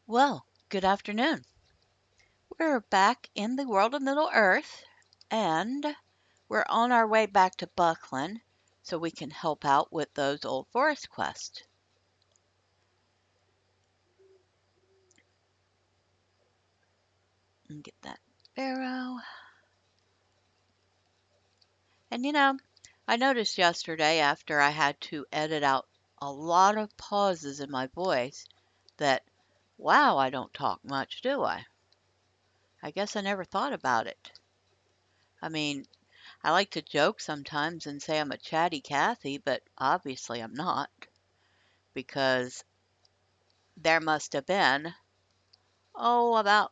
Well, good afternoon. We're back in the world of Middle Earth, and we're on our way back to Buckland so we can help out with those old forest quests. And get that arrow. And I noticed yesterday after I had to edit out a lot of pauses in my voice that, wow, I don't talk much, do I? I guess I never thought about it. I mean, I like to joke sometimes and say I'm a chatty Cathy, but obviously I'm not, because there must have been, about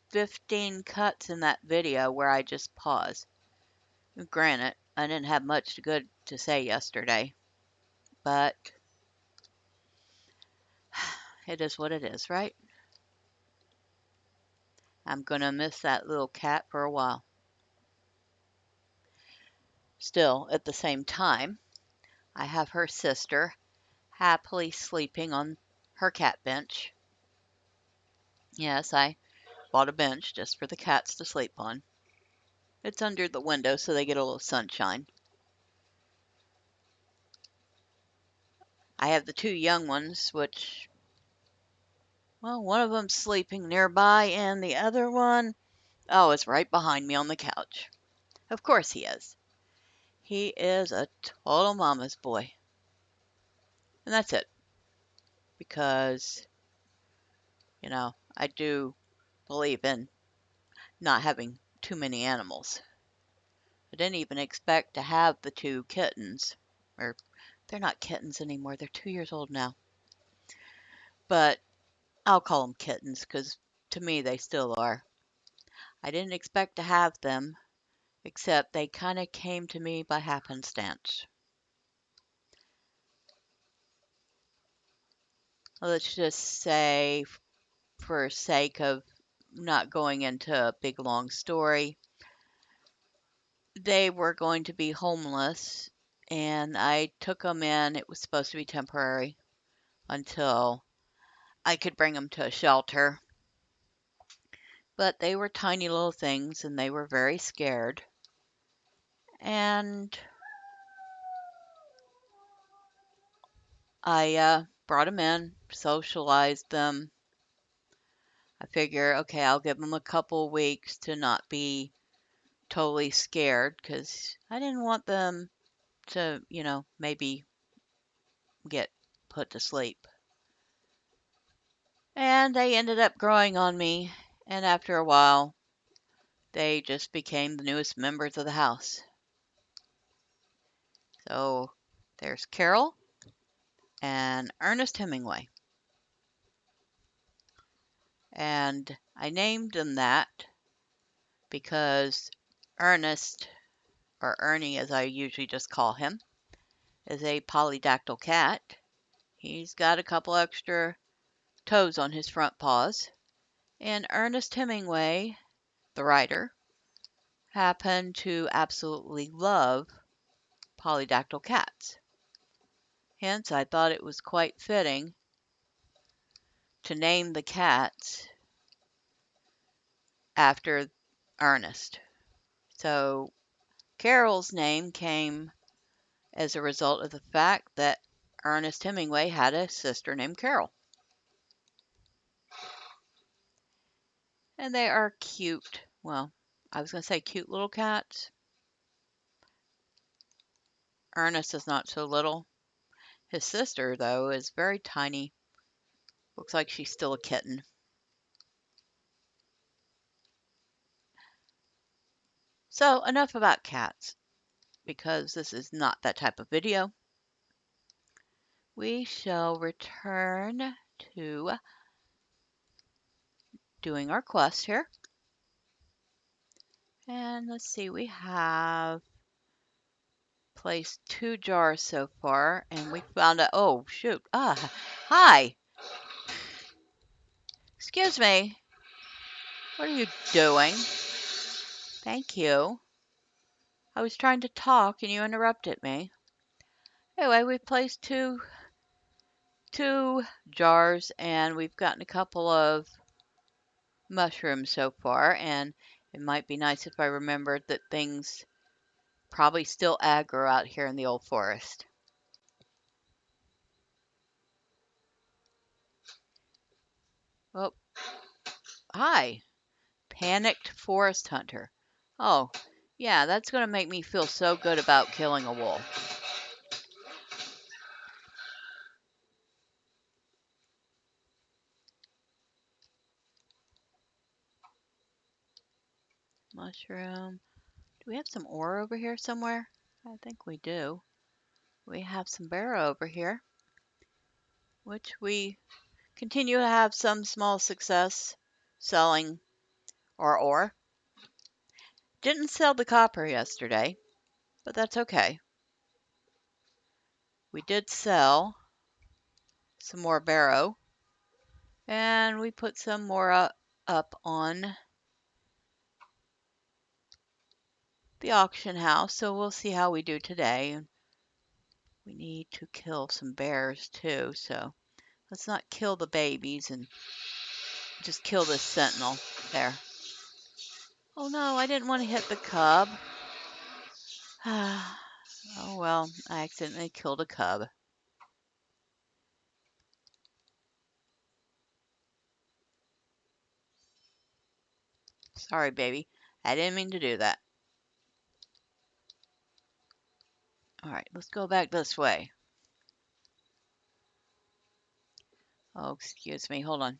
15 cuts in that video where I just pause. Granted, I didn't have much good to say yesterday, but it is what it is, right? I'm gonna miss that little cat for a while. Still, at the same time, I have her sister happily sleeping on her cat bench. Yes, I bought a bench just for the cats to sleep on. It's under the window so they get a little sunshine. I have the two young ones, which, well, one of them's sleeping nearby, and the other one, oh, is right behind me on the couch. Of course he is. He is a total mama's boy. And that's it. Because, I do believe in not having too many animals. I didn't even expect to have the two kittens. Or, they're not kittens anymore. They're 2 years old now. But I'll call them kittens because to me they still are. I didn't expect to have them, except they kind of came to me by happenstance. Let's just say, for sake of not going into a big long story, they were going to be homeless, and I took them in. It was supposed to be temporary until I could bring them to a shelter. But they were tiny little things, and they were very scared. And I brought them in, socialized them. I figure, okay, I'll give them a couple weeks to not be totally scared because I didn't want them to, maybe get put to sleep. And they ended up growing on me, and after a while, they just became the newest members of the house. So there's Carol and Ernest Hemingway. And I named them that because Ernest, or Ernie as I usually just call him, is a polydactyl cat. He's got a couple extra toes on his front paws. And Ernest Hemingway, the writer, happened to absolutely love polydactyl cats. Hence, I thought it was quite fitting to name the cats after Ernest. So, Carol's name came as a result of the fact that Ernest Hemingway had a sister named Carol. And they are cute. Well, I was going to say cute little cats. Ernest is not so little. His sister, though, is very tiny. Looks like she's still a kitten. So, enough about cats, because this is not that type of video. We shall return to doing our quest here. And let's see, we have placed 2 jars so far, and we found a, oh, shoot. Hi. Excuse me. What are you doing? Thank you. I was trying to talk and you interrupted me. Anyway, we placed two 2 jars, and we've gotten a couple of mushrooms so far, and it might be nice if I remembered that things probably still aggro out here in the old forest. Oh, hi, panicked forest hunter. Oh, yeah, that's going to make me feel so good about killing a wolf. Mushroom. Do we have some ore over here somewhere? I think we do. We have some barrow over here, which we continue to have some small success selling our ore. Didn't sell the copper yesterday, but that's okay. We did sell some more barrow, and we put some more up on the auction house, so we'll see how we do today. We need to kill some bears too, so let's not kill the babies and just kill this sentinel. There. Oh no, I didn't want to hit the cub. Oh well, I accidentally killed a cub. Sorry, baby. I didn't mean to do that. Alright, let's go back this way. Oh, excuse me. Hold on.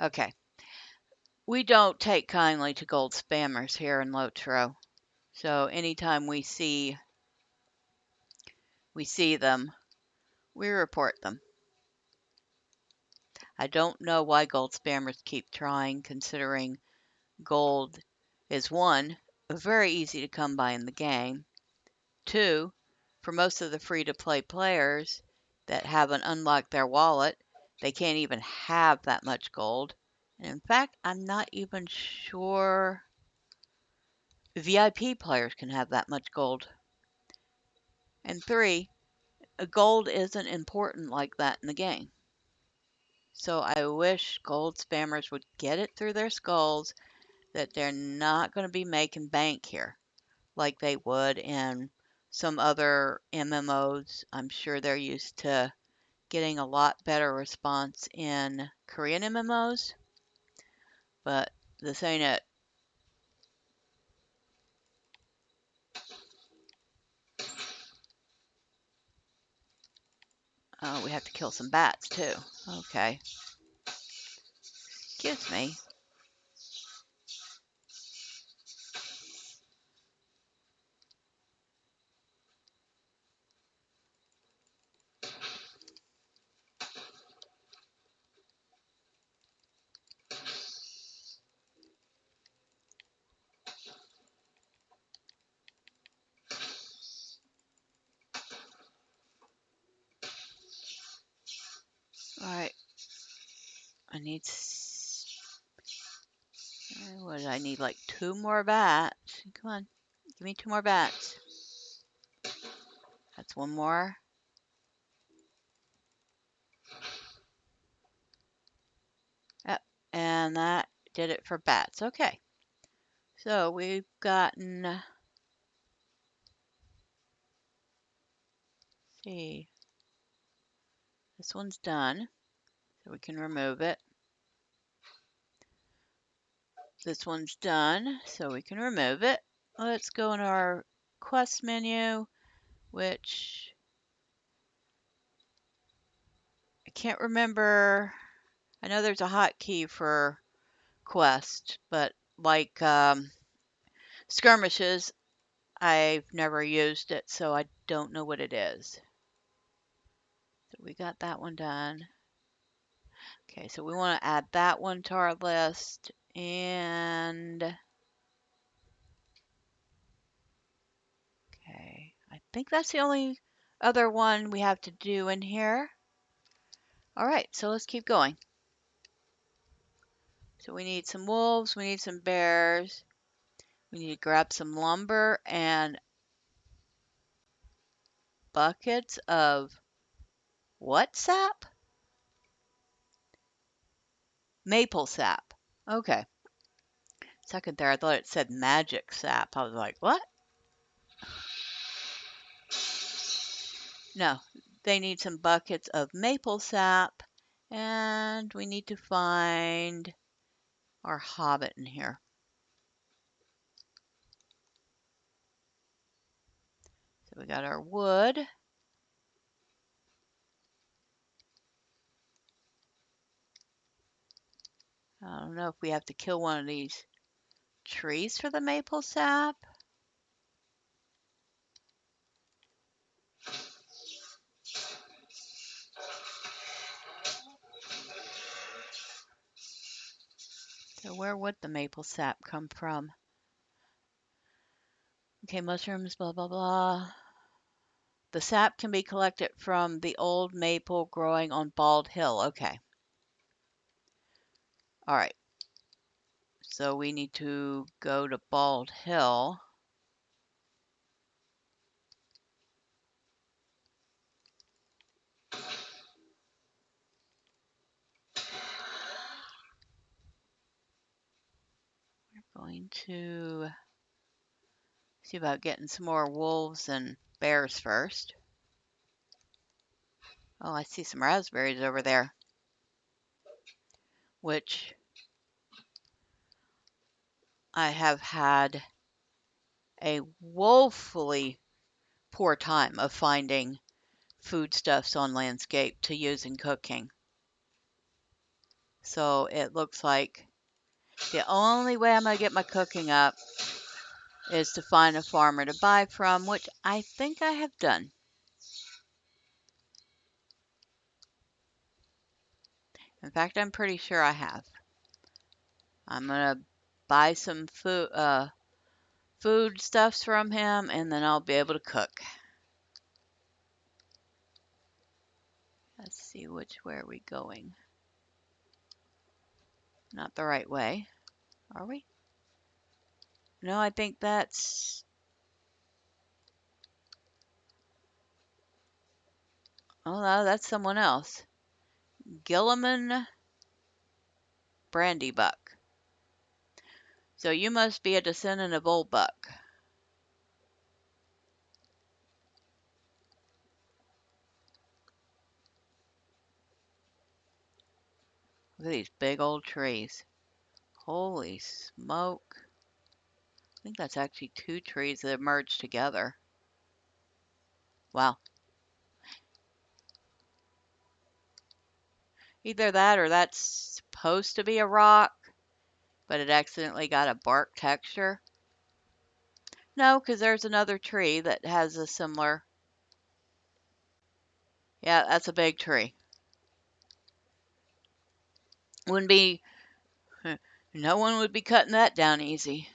Okay. We don't take kindly to gold spammers here in LOTRO. So anytime we see them, we report them. I don't know why gold spammers keep trying, considering gold is, 1, very easy to come by in the game. 2, for most of the free-to-play players that haven't unlocked their wallet, they can't even have that much gold. And in fact, I'm not even sure VIP players can have that much gold. And 3, gold isn't important like that in the game. So I wish gold spammers would get it through their skulls that they're not going to be making bank here like they would in some other MMOs. I'm sure they're used to getting a lot better response in Korean MMOs, but this ain't it. Oh, we have to kill some bats too. Okay. Excuse me. Alright. I need... What did I need? Like 2 more bats. Come on. Give me 2 more bats. That's 1 more. Yep. And that did it for bats. Okay. So we've gotten... see. This one's done. So we can remove it. This one's done. So we can remove it. Let's go in our quest menu, which I can't remember. I know there's a hotkey for quest, but like skirmishes, I've never used it, so I don't know what it is. So we got that one done. Okay, so we want to add that one to our list, and okay, I think that's the only other one we have to do in here. All right, so let's keep going. So we need some wolves, we need some bears, We need to grab some lumber and buckets of what sap? Maple sap. Okay. Second there, I thought it said magic sap. I was like, what? No, they need some buckets of maple sap, and we need to find our hobbit in here. So we got our wood. I don't know if we have to kill one of these trees for the maple sap. So where would the maple sap come from? Okay, mushrooms, blah, blah, blah. The sap can be collected from the old maple growing on Bald Hill. Okay. All right. So we need to go to Bald Hill. We're going to see about getting some more wolves and bears first. Oh, I see some raspberries over there, which I have had a woefully poor time of finding foodstuffs on landscape to use in cooking. So it looks like the only way I'm going to get my cooking up is to find a farmer to buy from, which I think I have done. In fact, I'm pretty sure I have. I'm going to buy some food stuffs from him, and then I'll be able to cook. Let's see, which way are we going? Not the right way, are we? No, I think that's... Oh, no, that's someone else. Buckland Brandybuck. So you must be a descendant of Old Buck. Look at these big old trees. Holy smoke. I think that's actually two trees that merged together. Wow. Either that or that's supposed to be a rock, but it accidentally got a bark texture. No, because there's another tree that has a similar... Yeah, that's a big tree. Wouldn't be... No one would be cutting that down easy.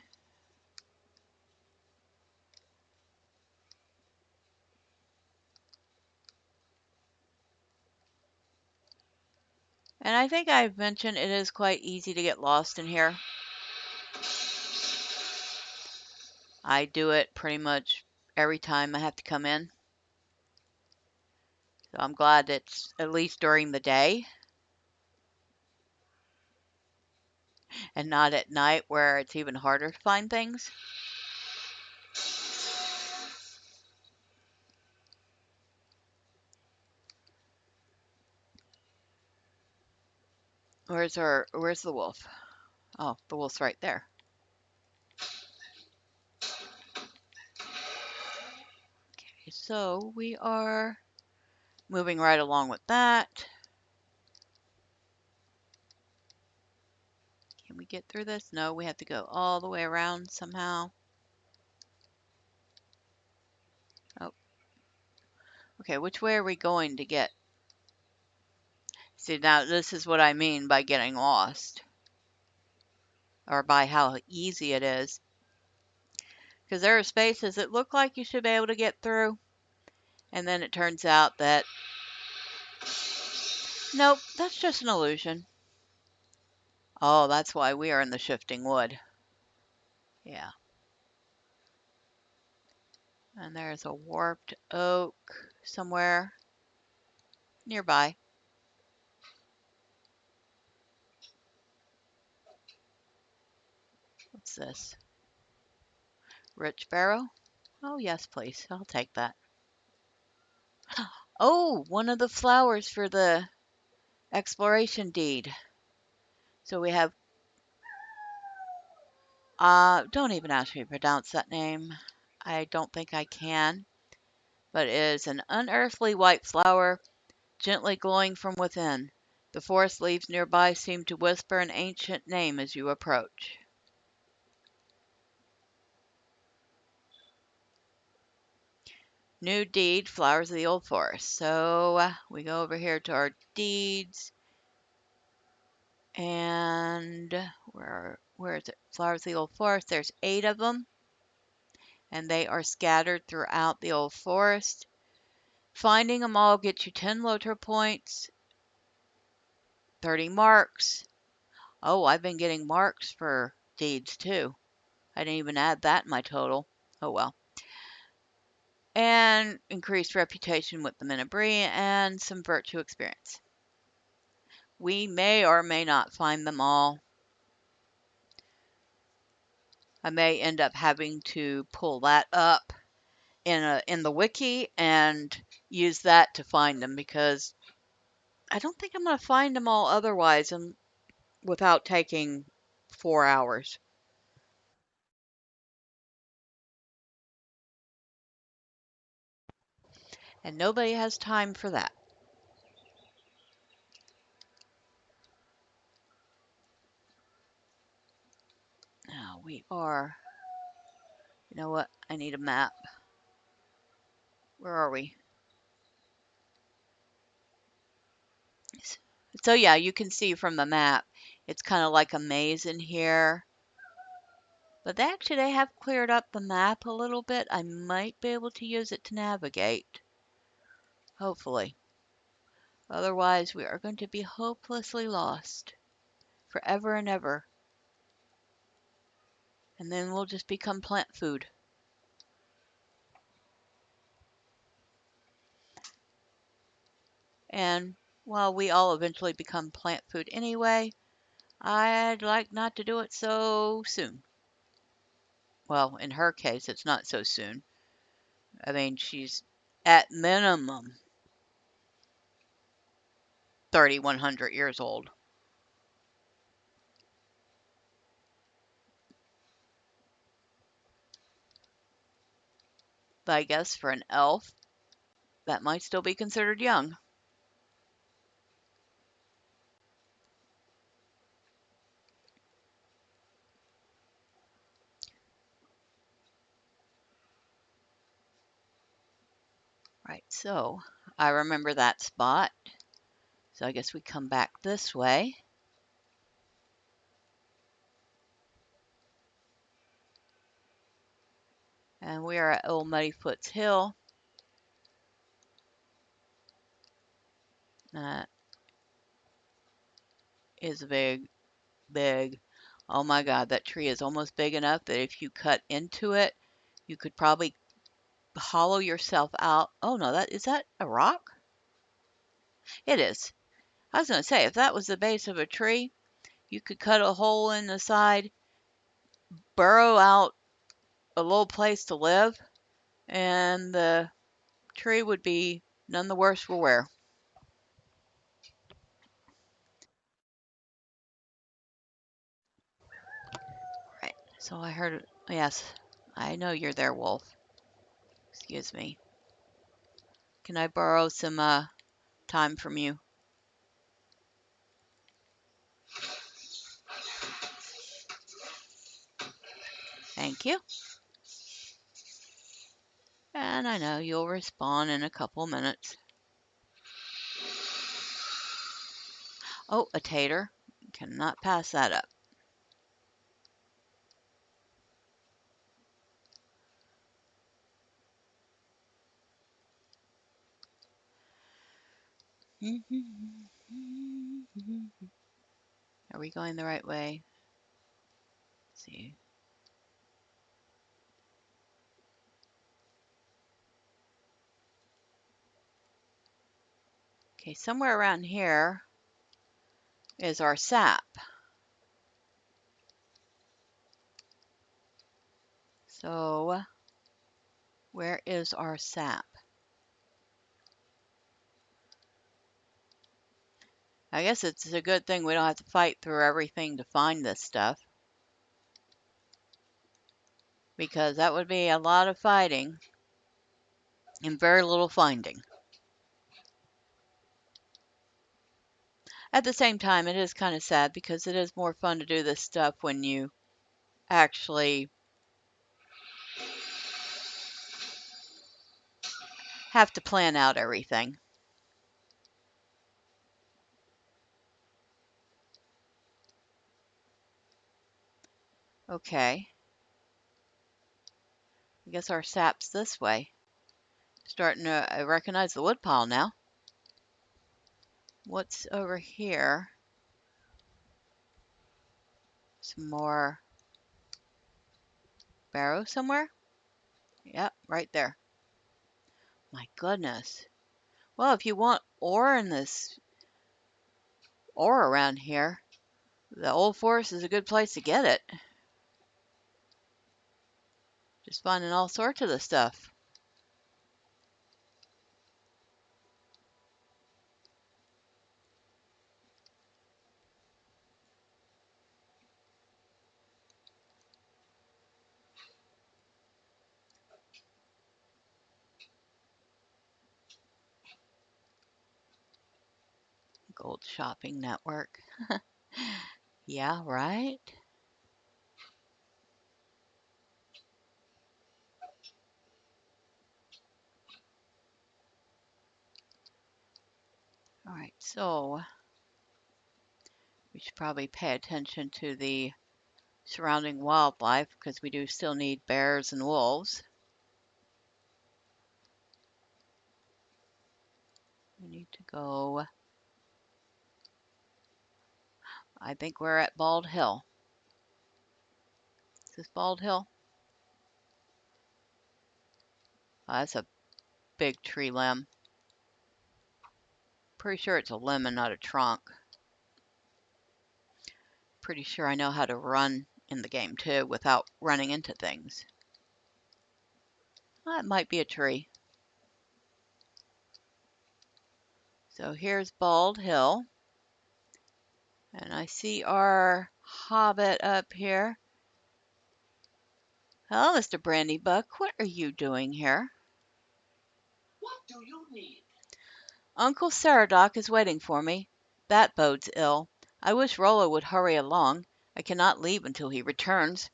And I think I've mentioned it is quite easy to get lost in here. I do it pretty much every time I have to come in. So I'm glad it's at least during the day and not at night where it's even harder to find things. Where's the wolf? Oh, the wolf's right there. Okay, so we are moving right along with that. Can we get through this? No, we have to go all the way around somehow. Oh. Okay, which way are we going to get? See, now this is what I mean by getting lost. Or by how easy it is. Because there are spaces that look like you should be able to get through. And then it turns out that, nope, that's just an illusion. Oh, that's why we are in the shifting wood. Yeah. And there's a warped oak somewhere nearby. What's this? Rich barrow? Oh, yes, please. I'll take that. Oh, one of the flowers for the exploration deed. So we have, don't even ask me to pronounce that name. I don't think I can. But it is an unearthly white flower, gently glowing from within. The forest leaves nearby seem to whisper an ancient name as you approach. New deed, Flowers of the Old Forest. So we go over here to our deeds, and where is it? Flowers of the Old Forest. There's 8 of them, and they are scattered throughout the old forest. Finding them all gets you 10 LOTRO points, 30 marks. Oh, I've been getting marks for deeds too. I didn't even add that in my total. Oh well. And increased reputation with the Menabrea and some virtue experience. We may or may not find them all. I may end up having to pull that up in the wiki and use that to find them, because I don't think I'm going to find them all otherwise without taking 4 hours. And nobody has time for that. Now we are, you know what? I need a map. Where are we? So yeah, you can see from the map, it's kind of like a maze in here. But they have cleared up the map a little bit. I might be able to use it to navigate. Hopefully. Otherwise, we are going to be hopelessly lost. Forever and ever. And then we'll just become plant food. And while we all eventually become plant food anyway, I'd like not to do it so soon. Well, in her case, it's not so soon. I mean, she's at minimum 3,100 years old. But I guess for an elf, that might still be considered young. Right, so I remember that spot. So I guess we come back this way. And we are at Old Muddyfoot's Hill. That is big. Oh my God, that tree is almost big enough that if you cut into it, you could probably hollow yourself out. Oh no, is that a rock? It is. I was going to say, if that was the base of a tree, you could cut a hole in the side, burrow out a little place to live, and the tree would be none the worse for wear. Right. So I heard, yes, I know you're there, Wolf. Excuse me. Can I borrow some time from you? Thank you. And I know you'll respond in a couple minutes. Oh, a tater. Cannot pass that up. Are we going the right way? Let's see. Okay, somewhere around here is our sap. So, where is our sap? I guess it's a good thing we don't have to fight through everything to find this stuff, because that would be a lot of fighting and very little finding. At the same time, it is kind of sad because it is more fun to do this stuff when you actually have to plan out everything. Okay, I guess our sap's this way. Starting to recognize the wood pile now. What's over here? Some more barrow somewhere? Yep, right there. My goodness. Well, if you want ore in this ore around here, the old forest is a good place to get it. Just finding all sorts of the stuff. Gold shopping network. Yeah, right? All right, so we should probably pay attention to the surrounding wildlife because we do still need bears and wolves. We need to go. I think we're at Bald Hill. Is this Bald Hill? Oh, that's a big tree limb. Pretty sure it's a limb and not a trunk. Pretty sure I know how to run in the game too without running into things. That might be a tree. So here's Bald Hill. And I see our hobbit up here. Hello, Mr. Brandybuck. What are you doing here? What do you need? Uncle Saradoc is waiting for me. That bodes ill. I wish Rollo would hurry along. I cannot leave until he returns.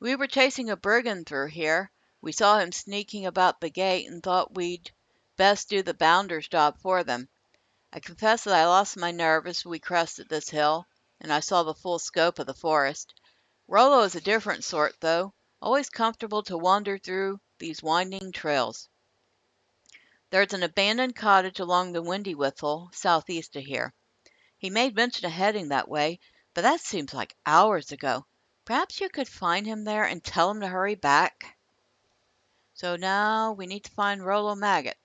We were chasing a brigand through here. We saw him sneaking about the gate and thought we'd best do the bounder's job for them. I confess that I lost my nerve as we crested this hill, and I saw the full scope of the forest. Rollo is a different sort, though, always comfortable to wander through these winding trails. There's an abandoned cottage along the Windy Whistle, southeast of here. He made mention of heading that way, but that seems like hours ago. Perhaps you could find him there and tell him to hurry back. So now we need to find Rollo Maggot.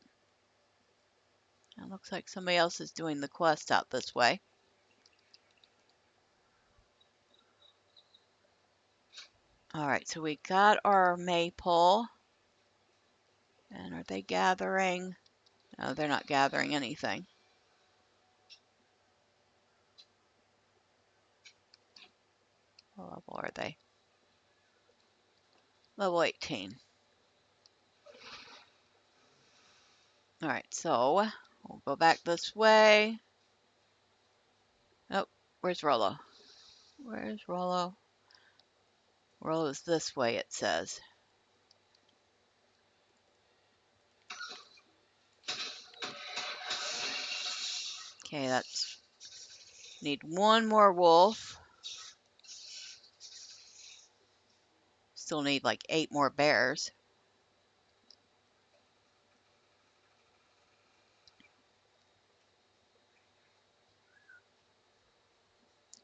It looks like somebody else is doing the quest out this way. All right, so we got our maypole. And are they gathering? No, they're not gathering anything. What level are they? Level 18. All right, so we'll go back this way. Oh, where's Rollo? Where's Rollo? Rollo's this way, it says. Okay, that's need one more wolf. Still need like 8 more bears.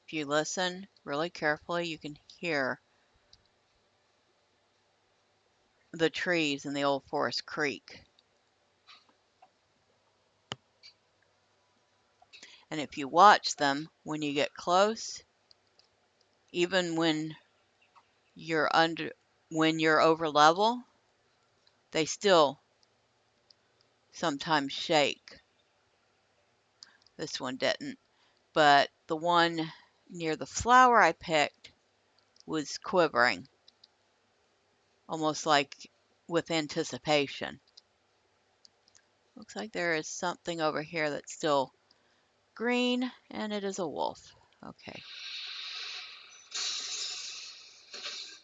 If you listen really carefully, you can hear the trees in the old forest creek. And if you watch them when you get close, even when you're over level, they still sometimes shake. This one didn't, but the one near the flower I picked was quivering, almost like with anticipation. Looks like there is something over here that's still green, and it is a wolf. Okay.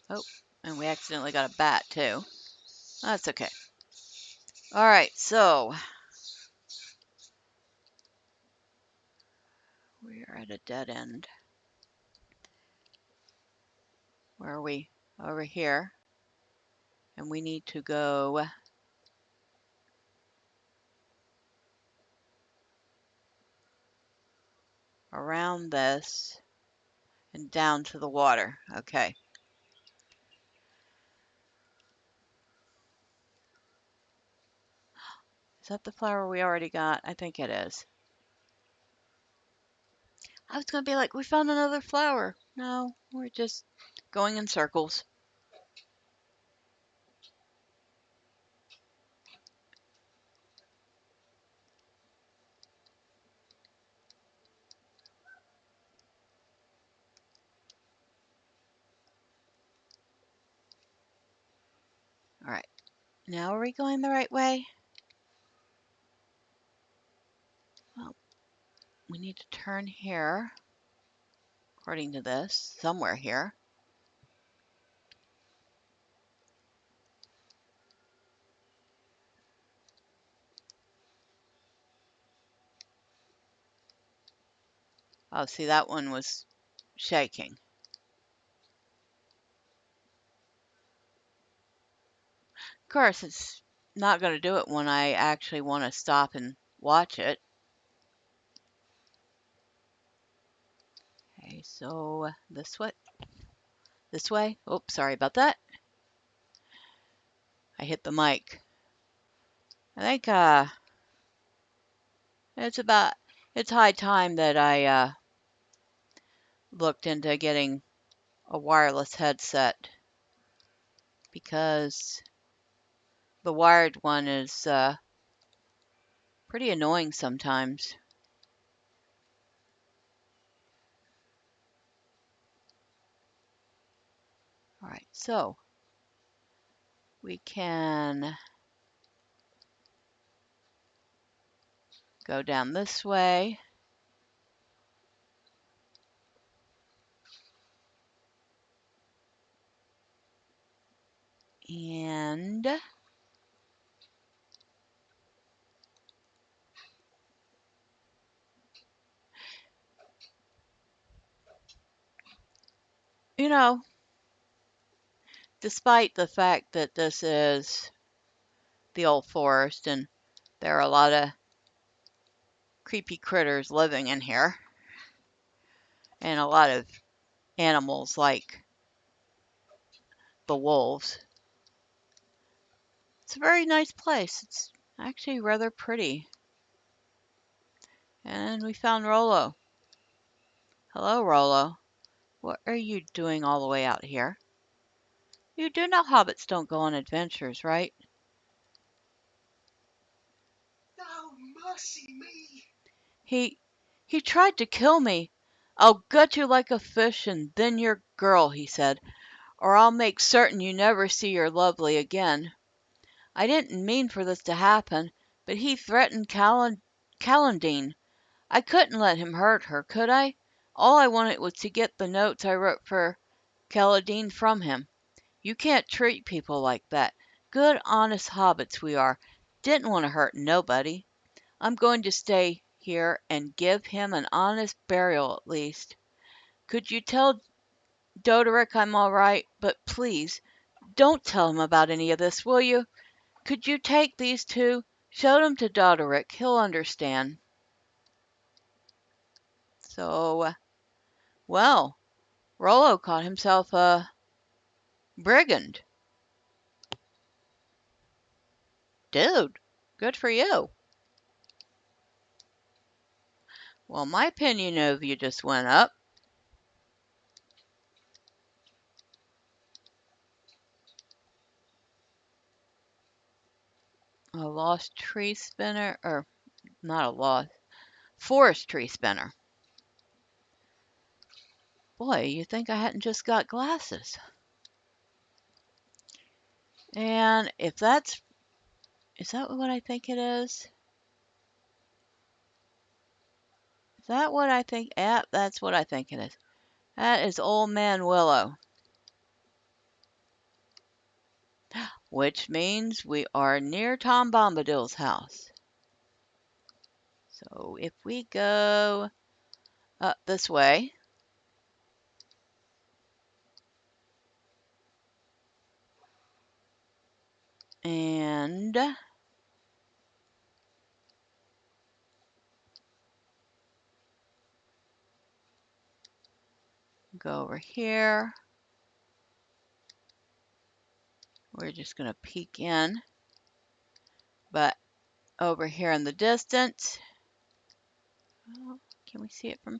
Oh, and we accidentally got a bat too. That's okay. All right, so we are at a dead end. Where are we? Over here. And we need to go around this and down to the water. Okay. Is that the flower we already got? I think it is. I was going to be like, we found another flower. No, we're just going in circles. All right. Now are we going the right way? Well, we need to turn here, according to this, somewhere here. Oh, see, that one was shaking. Of course, it's not going to do it when I actually want to stop and watch it. Okay, so this way. This way. Oops, sorry about that. I hit the mic. I think it's high time that I looked into getting a wireless headset because the wired one is pretty annoying sometimes. All right, so we can go down this way. And you know, despite the fact that this is the old forest and there are a lot of creepy critters living in here and a lot of animals like the wolves, it's a very nice place. It's actually rather pretty. And we found Rollo. Hello, Rollo. What are you doing all the way out here? You do know hobbits don't go on adventures, right? Now mercy me. He tried to kill me. I'll gut you like a fish and then your girl, he said, or I'll make certain you never see your lovely again. I didn't mean for this to happen, but he threatened Callandine. I couldn't let him hurt her, could I? All I wanted was to get the notes I wrote for Callandine from him. You can't treat people like that. Good, honest hobbits we are. Didn't want to hurt nobody. I'm going to stay here and give him an honest burial at least. Could you tell Doderick I'm all right? But please, don't tell him about any of this, will you? Could you take these two? Show them to Doderick. He'll understand. So, well, Rollo caught himself a brigand. Dude, good for you. Well, my opinion of you just went up. A lost tree spinner, or not a lost, forest tree spinner. Boy, you think I hadn't just got glasses. And if that's, is that what I think it is? Is that what I think? Yeah, that's what I think it is. That is Old Man Willow. Which means we are near Tom Bombadil's house. So if we go up this way, and go over here, we're just going to peek in. But over here in the distance, oh, can we see it from?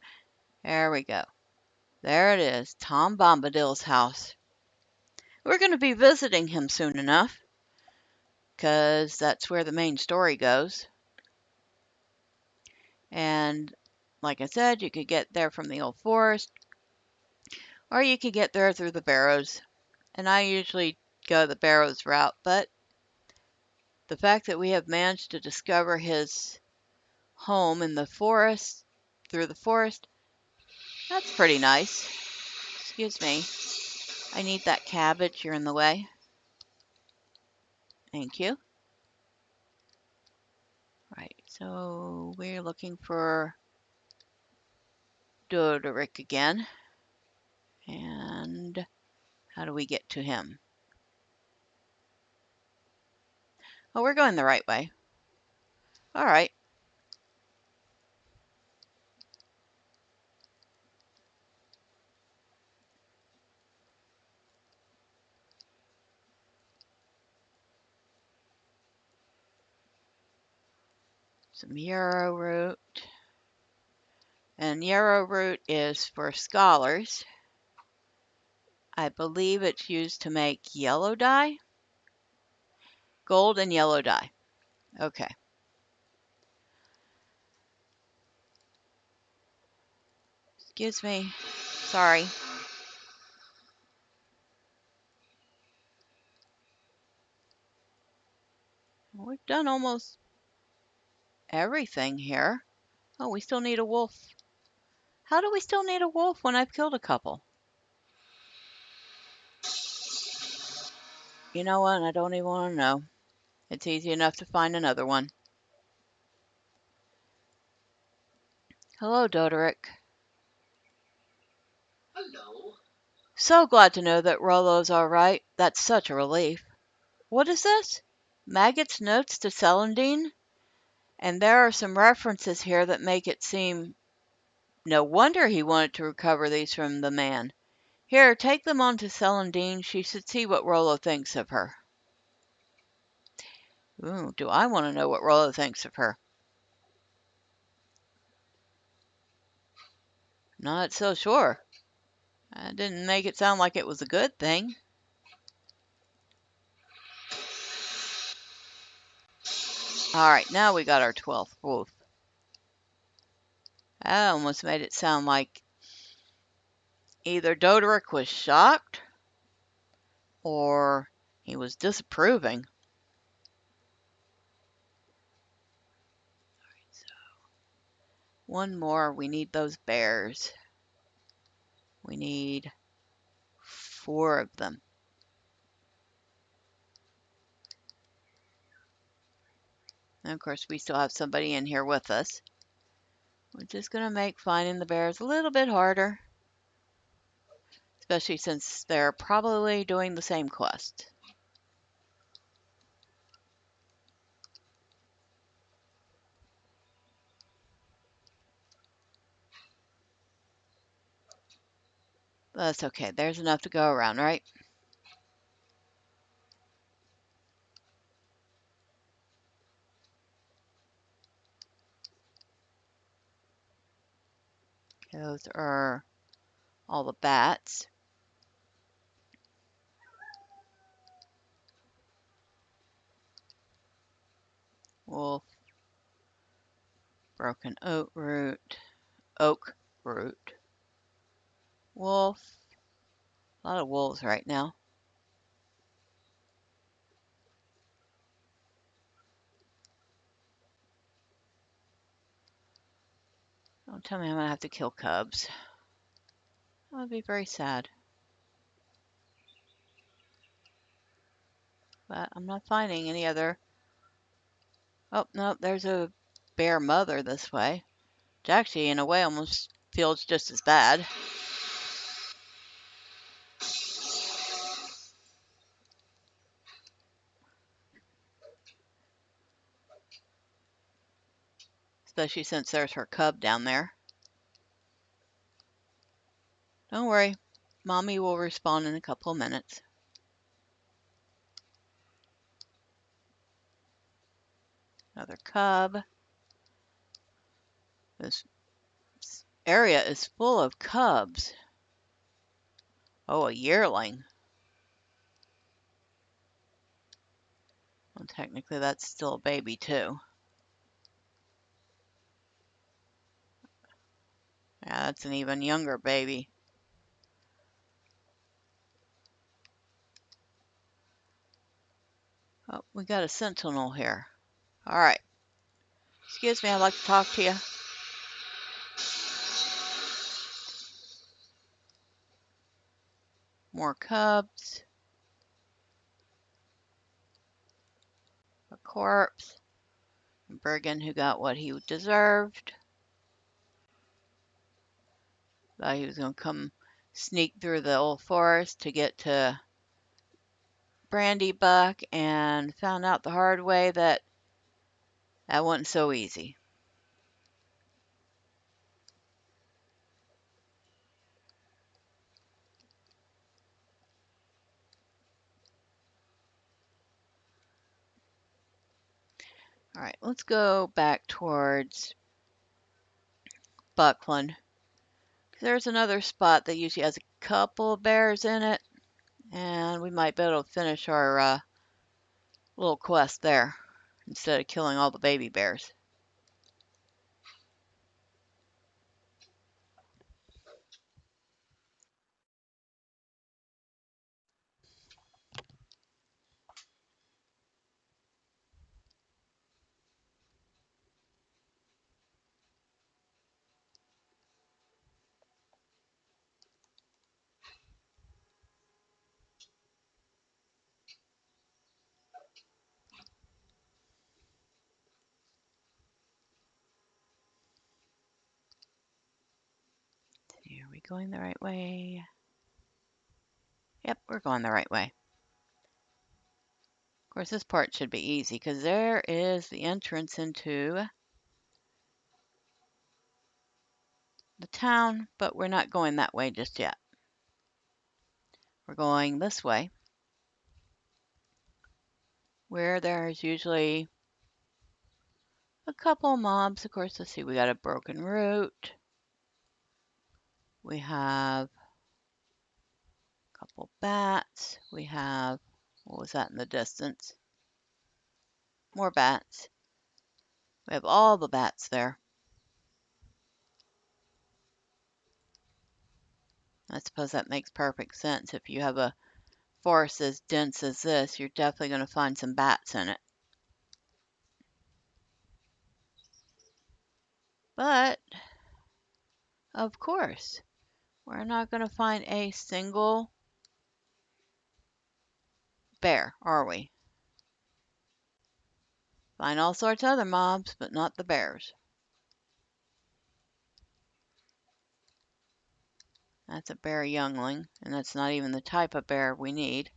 There we go. There it is, Tom Bombadil's house. We're going to be visiting him soon enough, because that's where the main story goes. And like I said, you could get there from the old forest, or you could get there through the barrows. And I usually go the barrows route, but the fact that we have managed to discover his home in the forest, through the forest, that's pretty nice. Excuse me. I need that cabbage. You're in the way. Thank you. Right, so we're looking for Doderick again. And how do we get to him? Oh, we're going the right way. All right. Some yarrow root. And yarrow root is for scholars. I believe it's used to make yellow dye. Gold and yellow dye. Okay. Excuse me. Sorry. We've done almost everything here. Oh, we still need a wolf. How do we still need a wolf when I've killed a couple? You know what? I don't even want to know. It's easy enough to find another one. Hello, Doderick. Hello. So glad to know that Rollo's all right. That's such a relief. What is this? Maggot's notes to Celandine? And there are some references here that make it seem no wonder he wanted to recover these from the man. Here, take them on to Celandine. She should see what Rollo thinks of her. Ooh, do I want to know what Rollo thinks of her? Not so sure. I didn't make it sound like it was a good thing. Alright, now we got our 12th wolf. I almost made it sound like either Doderick was shocked or he was disapproving. So, one more. We need those bears. We need 4 of them. And of course, we still have somebody in here with us, which is going to make finding the bears a little bit harder, especially since they're probably doing the same quest. But that's okay. There's enough to go around, right? Those are all the bats. Wolf, broken oak root, wolf. A lot of wolves right now. Don't tell me I'm gonna have to kill cubs. That would be very sad. But I'm not finding any other. Oh, no, there's a bear mother this way. Which actually, in a way, almost feels just as bad. Especially since there's her cub down there. Don't worry. Mommy will respawn in a couple of minutes. Another cub. This area is full of cubs. Oh, a yearling. Well, technically that's still a baby too. Yeah, that's an even younger baby. Oh, we got a sentinel here. All right. Excuse me, I'd like to talk to you. More cubs. A corpse. A brigand who got what he deserved. Thought he was going to come sneak through the old forest to get to Brandybuck, and found out the hard way that that wasn't so easy. All right, let's go back towards Buckland. There's another spot that usually has a couple of bears in it, and we might be able to finish our little quest there instead of killing all the baby bears. Are we going the right way? Yep, we're going the right way. Of course, this part should be easy because there is the entrance into the town, but we're not going that way just yet. We're going this way, where there's usually a couple mobs. Of course, let's see, we got a broken root. We have a couple bats. We have, what was that in the distance? More bats. We have all the bats there. I suppose that makes perfect sense. If you have a forest as dense as this, you're definitely going to find some bats in it. But, of course, we're not going to find a single bear, are we? Find all sorts of other mobs, but not the bears. That's a bear youngling, and that's not even the type of bear we need.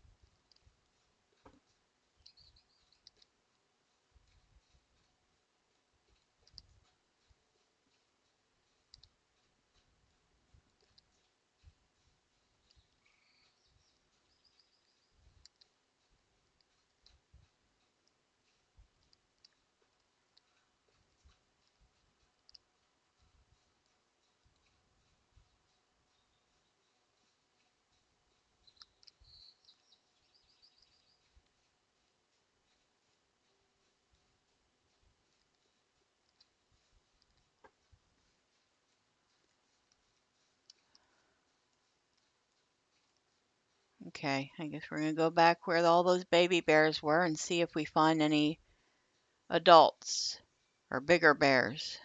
Okay, I guess we're going to go back where all those baby bears were and see if we find any adults or bigger bears.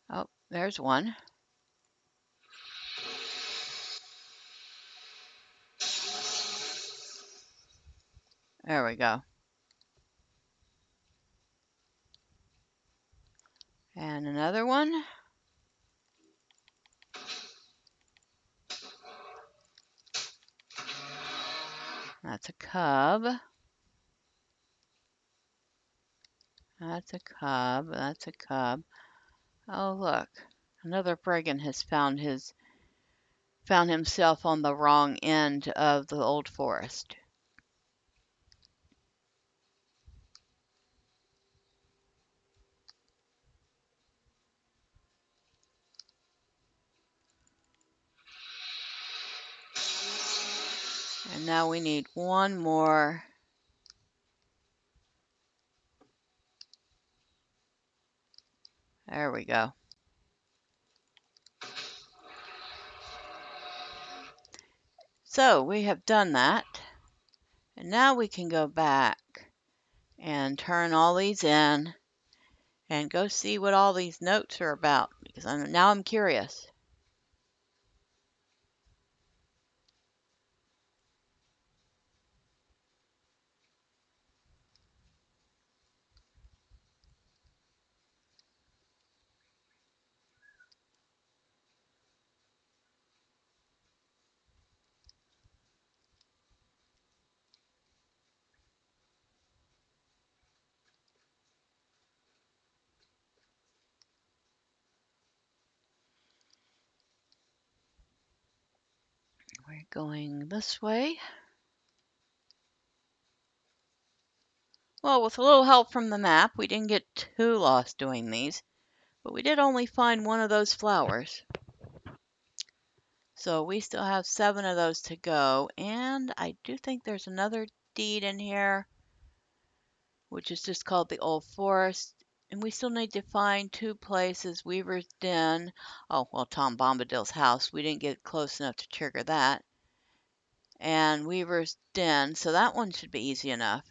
Oh, there's one. There we go. And another one. That's a cub. That's a cub. That's a cub. Oh, look. Another brigand has found himself on the wrong end of the old forest. And now we need one more. There we go. So we have done that. And now we can go back and turn all these in and go see what all these notes are about, because now I'm curious. We're going this way. Well, with a little help from the map, we didn't get too lost doing these, but we did only find one of those flowers. So we still have 7 of those to go, and I do think there's another deed in here, which is just called the Old Forest, and we still need to find 2 places, Weaver's Den, oh, well, Tom Bombadil's house, we didn't get close enough to trigger that, and Weaver's Den, so that one should be easy enough,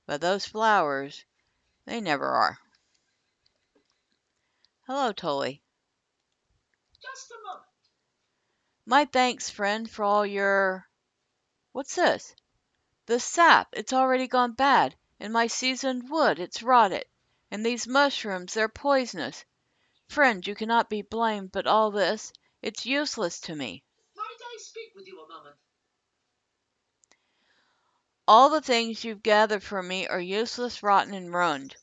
but those flowers, they never are. Hello, Tully. Just a moment. My thanks, friend, for all your... What's this? The sap, it's already gone bad, and my seasoned wood, it's rotted, and these mushrooms, they're poisonous. Friend, you cannot be blamed, but all this, it's useless to me. Might I speak with you a moment? All the things you've gathered for me are useless, rotten, and ruined.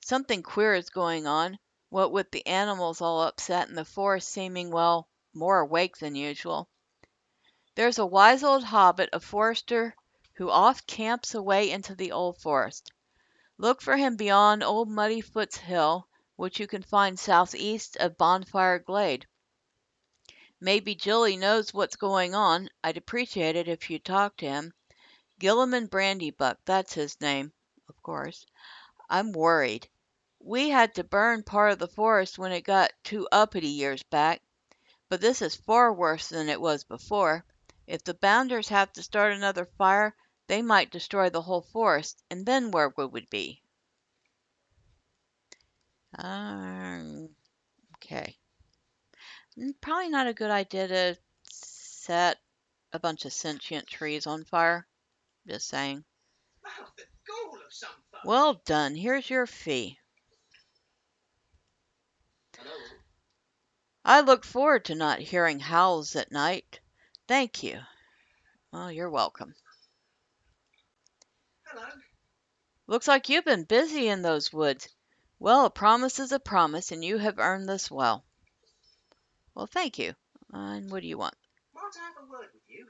Something queer is going on, what with the animals all upset and the forest seeming, well, more awake than usual. There's a wise old hobbit, a forester, who oft camps away into the old forest. Look for him beyond old Muddyfoot's hill, which you can find southeast of Bonfire Glade. Maybe Jilly knows what's going on. I'd appreciate it if you'd talk to him. Buckland Brandybuck, that's his name, of course. I'm worried. We had to burn part of the forest when it got too uppity years back, but this is far worse than it was before. If the Bounders have to start another fire, they might destroy the whole forest, and then where would we be? Okay. Probably not a good idea to set a bunch of sentient trees on fire. Just saying. Wow, the goal of some folk. Well done. Here's your fee. Hello. I look forward to not hearing howls at night. Thank you. Well, you're welcome. Hello. Looks like you've been busy in those woods. Well, a promise is a promise, and you have earned this well. Well, thank you. And what do you want? Might I have a word with you?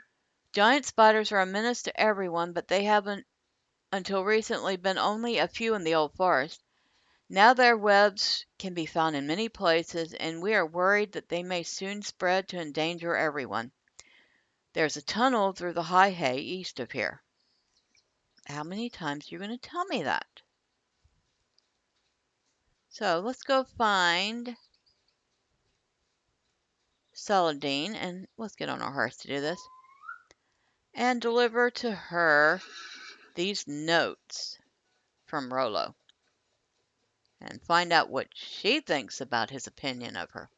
Giant spiders are a menace to everyone, but they haven't until recently been only a few in the old forest. Now their webs can be found in many places, and we are worried that they may soon spread to endanger everyone. There's a tunnel through the high hay east of here. How many times are you going to tell me that? So let's go find Celandine, and let's get on our horse to do this, and deliver to her these notes from Rollo and find out what she thinks about his opinion of her.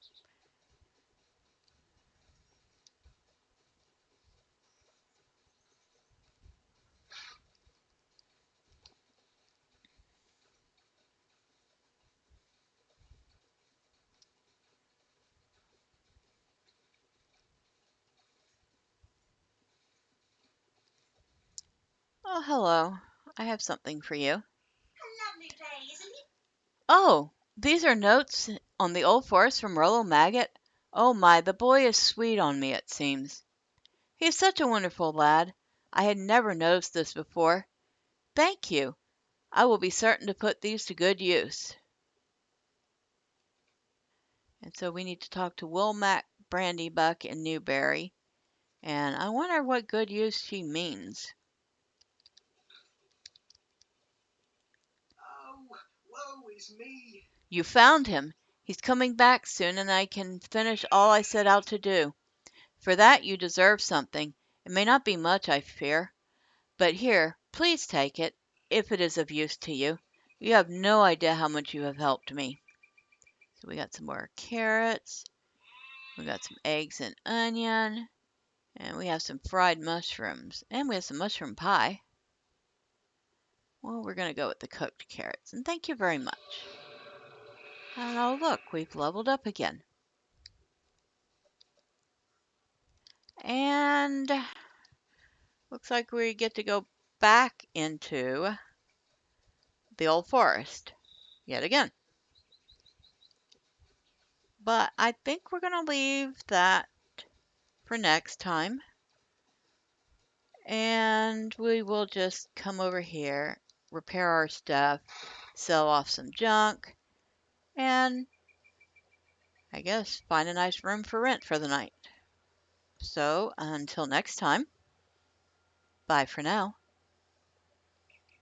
Oh, hello. I have something for you. Lovely day, isn't it? Oh, these are notes on the old forest from Rollo Maggot. Oh my, the boy is sweet on me, it seems. He is such a wonderful lad. I had never noticed this before. Thank you. I will be certain to put these to good use. And so we need to talk to Wilmac Brandybuck in Newberry. And I wonder what good use she means. Oh, woe is me. You found him. He's coming back soon, and I can finish all I set out to do. For that you deserve something. It may not be much, I fear. But here, please take it, if it is of use to you. You have no idea how much you have helped me. So we got some more carrots. We got some eggs and onion. And we have some fried mushrooms. And we have some mushroom pie. Well, we're going to go with the cooked carrots. And thank you very much. And oh, look, we've leveled up again. And looks like we get to go back into the old forest yet again. But I think we're going to leave that for next time. And we will just come over here, repair our stuff, sell off some junk, and I guess find a nice room for rent for the night. So until next time, bye for now.